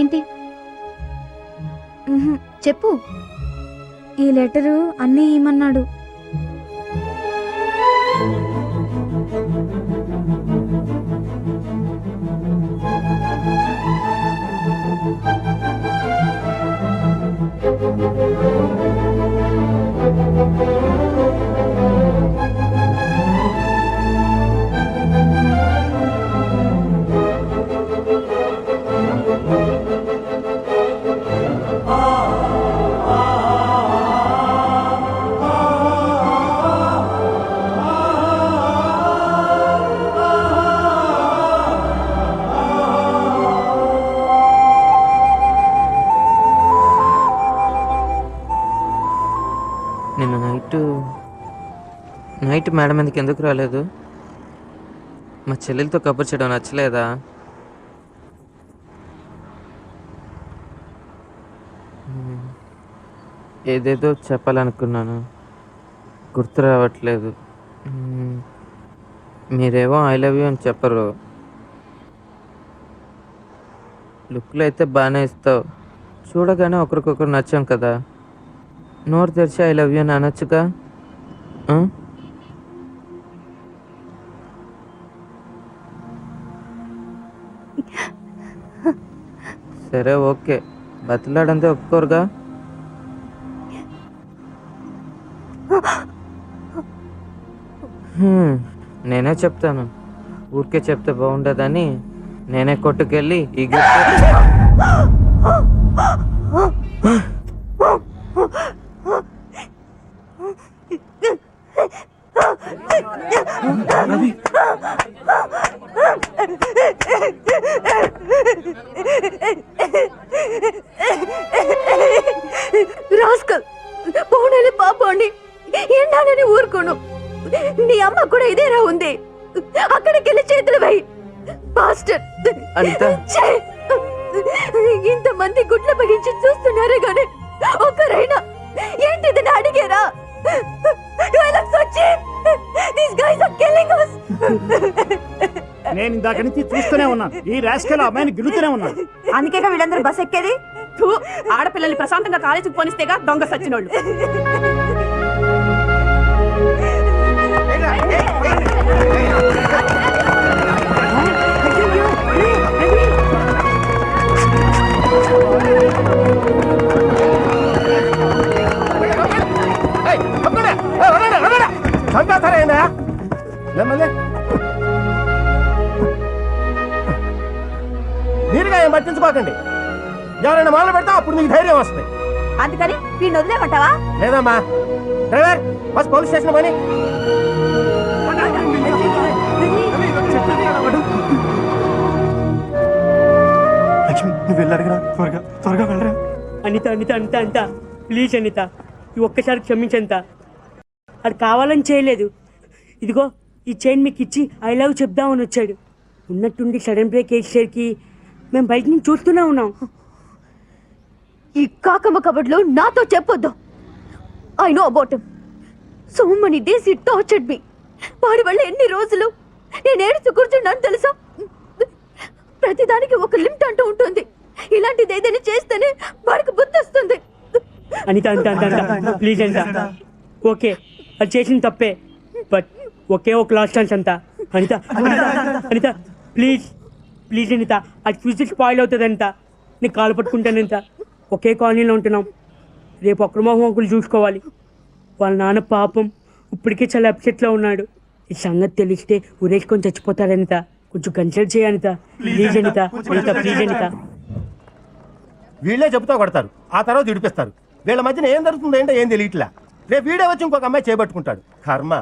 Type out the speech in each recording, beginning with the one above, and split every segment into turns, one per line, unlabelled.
ఏంటి? చెప్పు.
ఈ లెటరు అన్నీ ఇమ్మన్నాడు.
నిన్న నైట్ మేడం ఎందుకు రాలేదు? మా చెల్లెలతో కబుర్ చేయడం నచ్చలేదా? ఏదేదో చెప్పాలనుకున్నాను, గుర్తు రావట్లేదు. మీరేమో ఐ లవ్ యూ అని చెప్పరు. లుక్లో అయితే బాగానే ఇస్తావు, చూడగానే ఒకరికొకరు నచ్చాం కదా, నోరు తెరిచి ఐ లవ్ యూ అని అనొచ్చుగా. సరే ఓకే, బతిలాడంతే ఒప్పుకోరుగా. నేనే చెప్తాను, ఊరికే చెప్తే బాగుండదని నేనే కొట్టుకెళ్ళి ఈ
రాస్కల్, పోనీలే పాపండి, ఎండాలని ఊరుకోను. నీ అమ్మ కూడా ఇదేరా ఉంది, అక్కడికి వెళ్ళి చేతులు వేయి. పాస్టర్, ఇంతమంది గుడ్ల పగించి చూస్తున్నారే గాని ఒక్కరైనా ఏంటిదని అడిగారా?
నేను ఇందాక నుంచి చూస్తూనే ఉన్నాను, ఈ రాస్కెల్ అమ్మాయిని గిలుతూనే ఉన్నాను.
అందుకేగా వీళ్ళందరూ బస్ ఎక్కేది. ఆడపిల్లల్ని ప్రశాంతంగా కాలేజీకి పోనిస్తేగా దొంగ సచ్చినోళ్ళు.
మీరుగా ఏం పట్టించుకోకండి, ఎవరైనా మొదలు పెడతా అప్పుడు మీకు ధైర్యం వస్తుంది.
అందుకని వీడిని వదిలేమంటావా?
లేదమ్మా, డ్రైవర్ బస్ పోలీస్ స్టేషన్ పని.
లక్ష్మి, నువ్వు వెళ్ళాడుగా, త్వరగా త్వరగా వెళ్ళరా.
అనిత అనిత అనిత అంత ప్లీజ్ అనిత, ఈ ఒక్కసారి క్షమించంత. అది కావాలని చేయలేదు. ఇదిగో ఈ చైన్ మీకు ఇచ్చి ఐ లవ్ చెప్దామని వచ్చాడు. ఉన్నట్టుండి సడన్ బ్రేక్ వేసేసరికి మేము బయట నుంచి చూస్తూనే ఉన్నాం.
ఈ కాకమ్మ కబడ్లో నాతో చెప్పొద్దు. I know about him. So many days it tortured me. వాడి వల్ల ఎన్ని రోజులు నేను ఏడుస్తూ కూర్చున్నాను తెలుసా? ప్రతిదానికి ఒక లిమిట్ అంటూ ఉంటుంది. ఇలాంటిది ఏదైనా చేస్తేనే వాడికి బుద్ధి వస్తుంది.
అనిత అంత అంత అంత ప్లీజ్ అంత. ఓకే, అది చేసిన తప్పే, బట్ ఒకే ఒక లాస్ట్ ఛాన్స్ అంత. అనిత అనిత ప్లీజ్ ప్లీజ్ అనిత, అది ఫ్యూచర్ స్పాయిల్ అవుతుంది అంత. నీకు కాలు పట్టుకుంటానంత. ఒకే కాలనీలో ఉంటున్నాం, రేపు ఒక్కరు చూసుకోవాలి. వాళ్ళ నాన్న పాపం ఇప్పటికే చాలా అప్సెట్లో ఉన్నాడు. ఈ సంగతి తెలిస్తే ఉరేసుకొని చచ్చిపోతాడనిత. కొంచెం కన్సిడర్ చేయనిత ప్లీజ్ అనిత. అనిత ప్లీజ్ అనిత.
వీళ్ళే చెబుతా కొడతారు, ఆ తర్వాత విడిపిస్తారు. వీళ్ళ మధ్యన ఏం జరుగుతుందో ఏంటో ఏం తెలియట్లా. రేపు వీడే వచ్చి ఇంకొక అమ్మాయి చేపట్టుకుంటాడు. కర్మ.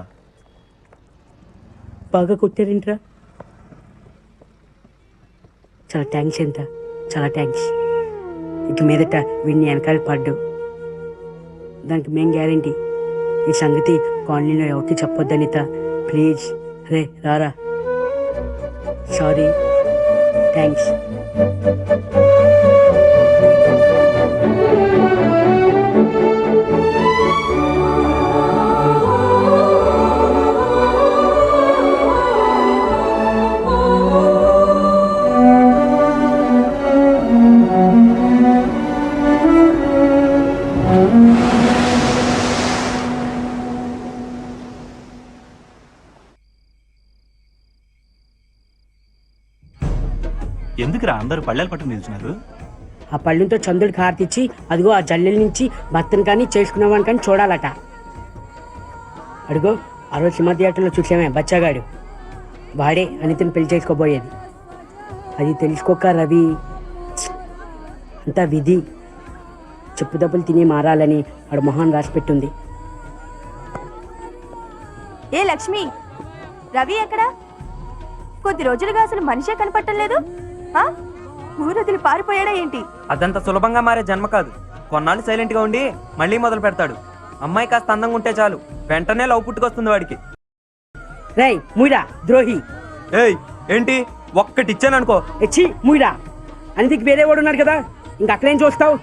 బాగా కొట్టారేంట్రా? చాలా థ్యాంక్స్ ఎంత, చాలా థ్యాంక్స్. ఇక మీదట వీడిని వెనకాల పడ్డు, దానికి మేం గ్యారంటీ. ఈ సంగతి కాలనీలో ఎవరికి చెప్పొద్దు అనిత ప్లీజ్. రే రారా. Sorry, thanks.
ఎందుకురా అందరూ పళ్ళెలు పట్టుకుని నిల్చున్నారు?
ఆ పళ్ళుతో చంద్రుడికి హారతిచ్చి అదిగో ఆ జల్లెల నుంచి భర్తను కానీ చేసుకునేవాని కానీ చూడాలట. అడుగో ఆ రోజు సినిమా థియేటర్లో చూసామే బచ్చగాడు, వాడే అనితని పెళ్లి చేసుకోబోయేది. అది తెలుసుకోక రవి అంతా విధి, చెప్పుదప్పులు తిని మారాలని ఆడు మొహాన్ రాసి పెట్టుంది.
ఏ లక్ష్మి, రవి ఎక్కడా? కొద్ది రోజులుగా అసలు మనిషే కనపడటం లేదు. ఊరొదిలి పారిపోయాడా ఏంటి?
అదంత సులభంగా మారే జన్మ కాదు. కొన్నాళ్ళు సైలెంట్ గా ఉండి మళ్ళీ మొదలు పెడతాడు. అమ్మాయి కాస్త అందంగా ఉంటే చాలు, వెంటనే లవ్ పుట్టుకొస్తుంది వాడికి.
రేయ్ ముయిరా ద్రోహి!
ఏయ్ ఏంటి ఒక్కటిచ్చాననుకో.
ఎచ్చి ముయిరా! అనితకి వేరే వాడు ఉన్నాడు కదా, ఇంక అక్కడేం చూస్తావు?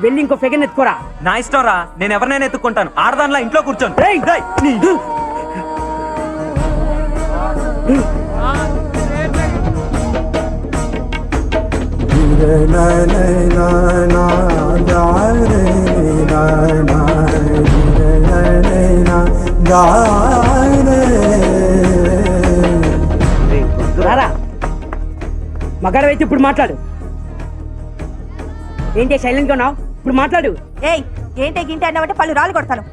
వెళ్ళి ఇంకో ఫెగన్ ఎత్తుకోరా.
నా ఇష్టం రా, నేను ఎవరినైనా ఎత్తుకుంటాను. ఆడదానిలా ఇంట్లో కూర్చోను.
రేయ్! రారా మగాడవైతే ఇప్పుడు మాట్లాడు. ఏంటి సైలెంట్గా ఉన్నావు? ఇప్పుడు మాట్లాడు.
ఏయ్ ఏంటే గింటే అన్నావంటే పళ్ళు రాళ్ళు కొడతాను.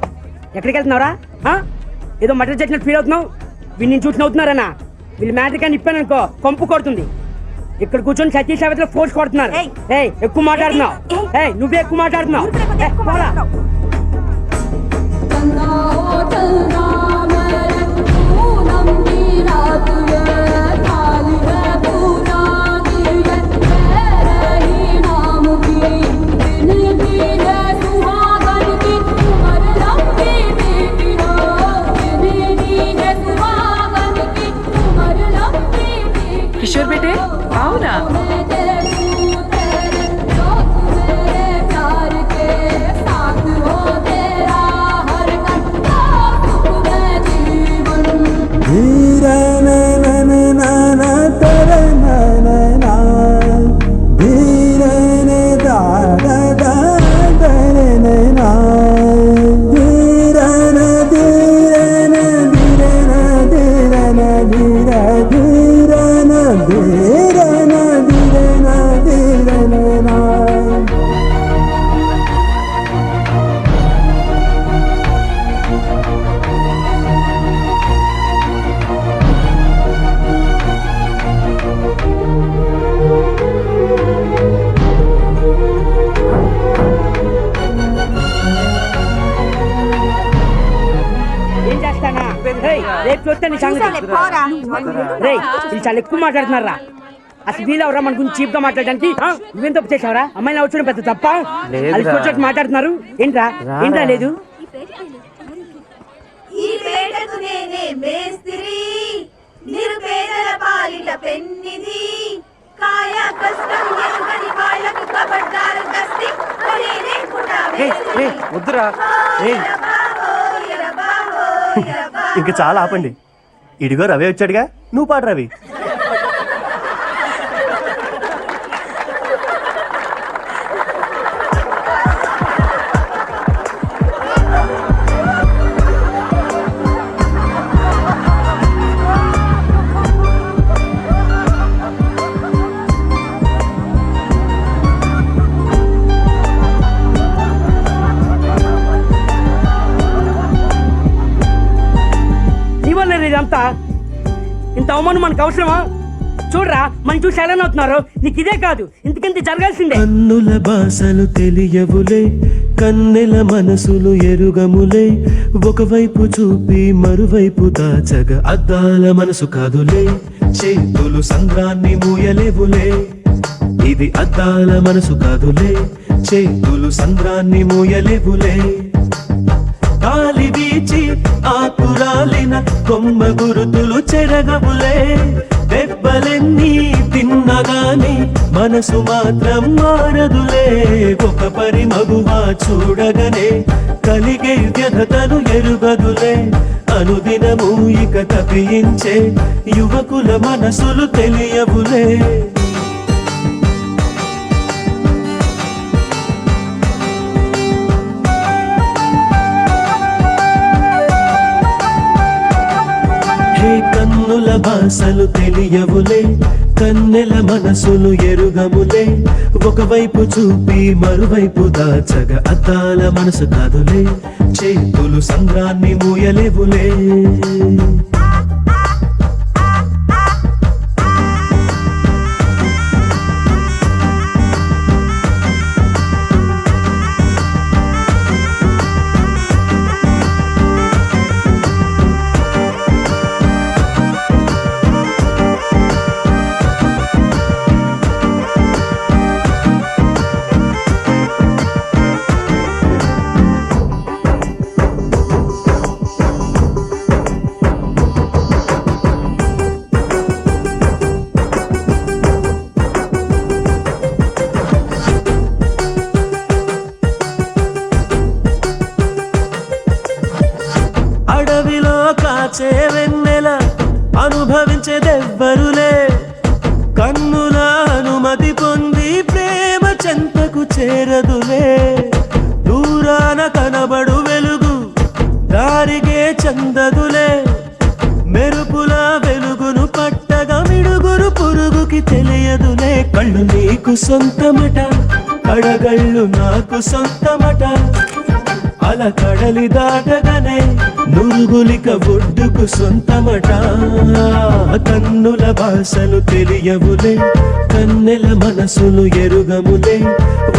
ఎక్కడికి వెళ్తున్నావురా? ఏదో మటర్ చచ్చినట్టు ఫీల్ అవుతున్నావు. వీళ్ళని చూసి నవ్వుతున్నారన్నా. వీళ్ళ మ్యాటర్ కానీ ఇప్పాననుకో కొంపు కొడుతుంది. ఇక్కడ కూర్చొని సతీష్ సావిత్రిలో ఫోర్స్ కొడుతున్నారు. ఏయ్ ఎక్కువ మాట్లాడుతున్నావు. ఏయ్ నువ్వే ఎక్కువ మాట్లాడుతున్నావు.
किशोर बेटे आओ ना। చాలా ఎక్కువ మాట్లాడుతున్నారా? అసలు వీళ్ళెవరా మన గురించి చీప్ గా మాట్లాడడానికి? నువ్వేం తప్పు చేసావరా? అమ్మాయిని వచ్చడం పెద్ద తప్ప? అది మాట్లాడుతున్నారు ఏంట్రా? ఏంట్రా లేదు?
వద్దురా.
ఇంకా చాలా ఆపండి. ఇడిగో రవి వచ్చాడుగా, నువ్వు పాడు రవి.
ఇదంతా ఇంత అవమానం మనకు అవసరమా? చూడరా మన చూసి ఎలా అవుతున్నారు. నీకు ఇదే కాదు ఇంతకింత జరగాల్సిందే.
కన్నుల భాషలు తెలియవులే, కన్నెల మనసులు ఎరుగములే. ఒకవైపు చూపి మరువైపు దాచగా అద్దాల మనసు కాదులే. చేతులు సంద్రాన్ని మూయలేవులే, ఇది అద్దాల మనసు కాదులే. చేతులు సంద్రాన్ని మూయలేవులే. గాలి వీచి ఆకురాలిన కొమ్మ గురుతులు చెరగవులే. దెబ్బలెన్నీ తిన్నగాని మనసు మాత్రం మారదులే. ఒక పరి మగువా చూడగనే కలిగే వ్యధతను ఎరుగదులే. అనుదినము ఇక తప్పించే యువకుల మనసులు తెలియవులే. కన్నుల భాషలు తెలియవులే కన్నెల మనసులు ఎరుగములే ఒకవైపు చూపి మరువైపు దాచగ అద్దాల మనసు కాదులే చేతులు సంద్రాన్ని మూయలేవులే అడవిలో కాచే వెన్నెల అనుభవించేదెవ్వరులే కన్నుల అనుమతి పొంది ప్రేమ చెంతకు చేరదులే దూరాన కనబడు వెలుగు దారిగే చందదులే మెరుపుల వెలుగును పట్టగా మిడుగురు పురుగుకి తెలియదులే కళ్ళు నీకు సొంతమట కడగళ్ళు నాకు సొంతమట అల కడలి దాటగానే నురుగులిక ఒడ్డుకు సొంతమట కన్నుల భాషలు తెలియవులే కన్నెల మనసులు ఎరుగములే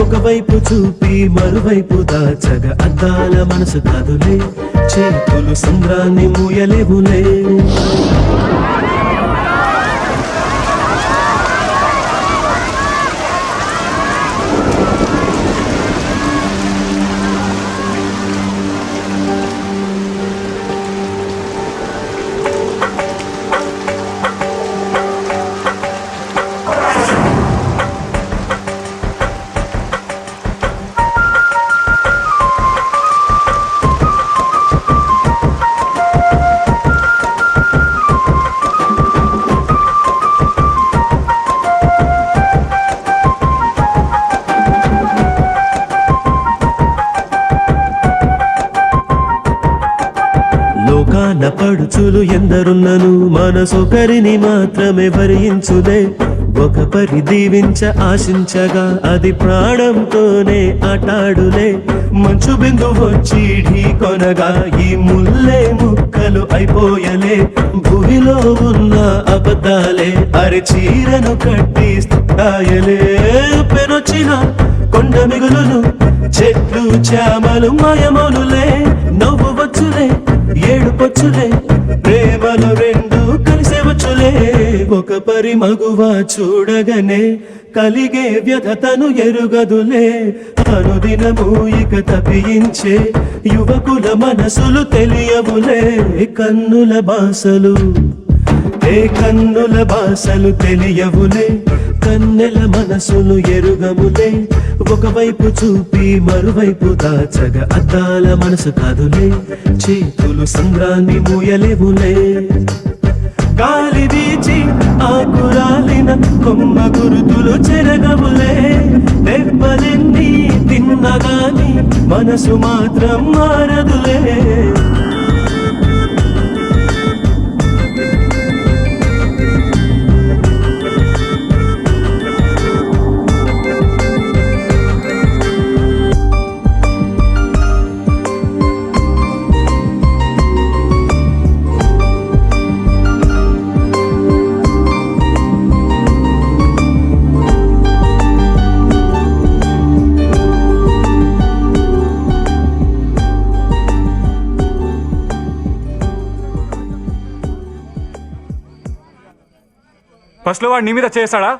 ఒకవైపు చూపి మరువైపు దాచగ అద్దాల మనసు కాదులే చేతులు సంద్రాన్ని మూయలేవులే లోకాన పడుచులు ఎందరున్నను మనసొకరిని మాత్రమే భరించులే ఒక పరి దీవించ ఆశించగా అది ప్రాణంతోనే ఆటాడులే మంచు బిందు వచ్చి ఢీ కొనగా ఈ ముల్లే ముక్కలు అయిపోయలే భూమిలో ఉన్న అబద్ధాలే అరిచీరను కట్టి స్థాయలే పెనొచ్చిన కొండ మిగులును చెట్లు చామలు మాయమనులే నవ్వు వచ్చులే ఏడు పొచ్చులే ప్రేమలు రెండు కలిసే వచ్చులే ఒక పరి మగువ చూడగనే కలిగే వ్యధతను ఎరుగదులే అనుదినము ఇక తప్పించే యువకుల మనసులు తెలియవులే కన్నుల భాషలు కన్నుల భాషలు తెలియవులే కన్నెల మనసులు ఎరుగములే ఒకవైపు చూపి మరువైపు దాచగ అద్దాల మనసు కాదులే చేతులు సంద్రాన్ని మూయలేవులే గాలి వీచి ఆకురాలిన కొమ్మ గురుతులు చెరగవులే దెబ్బలెన్ని తిన్నగాని మనసు మాత్రం మారదులే
ఫస్ట్లో వాడు నీ మీద చేస్తాడా?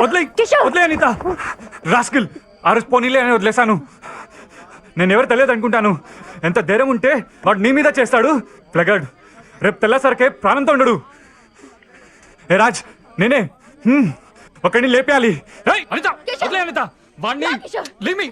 వదిలే అనిత, రాస్కిల్. ఆ రోజు పోనీలే అని వదిలేశాను. నేను ఎవరు తెలియదు అనుకుంటాను. ఎంత ధైర్యం ఉంటే వాడు నీ మీద చేస్తాడు. ప్లగర్డ్, రేపు తెల్లసరికే ప్రాణంతో ఉండడు. ఏ రాజ్, నేనే ఒకడిని లేపేయాలి. అనిత, వదిలే అనిత, వాడిని.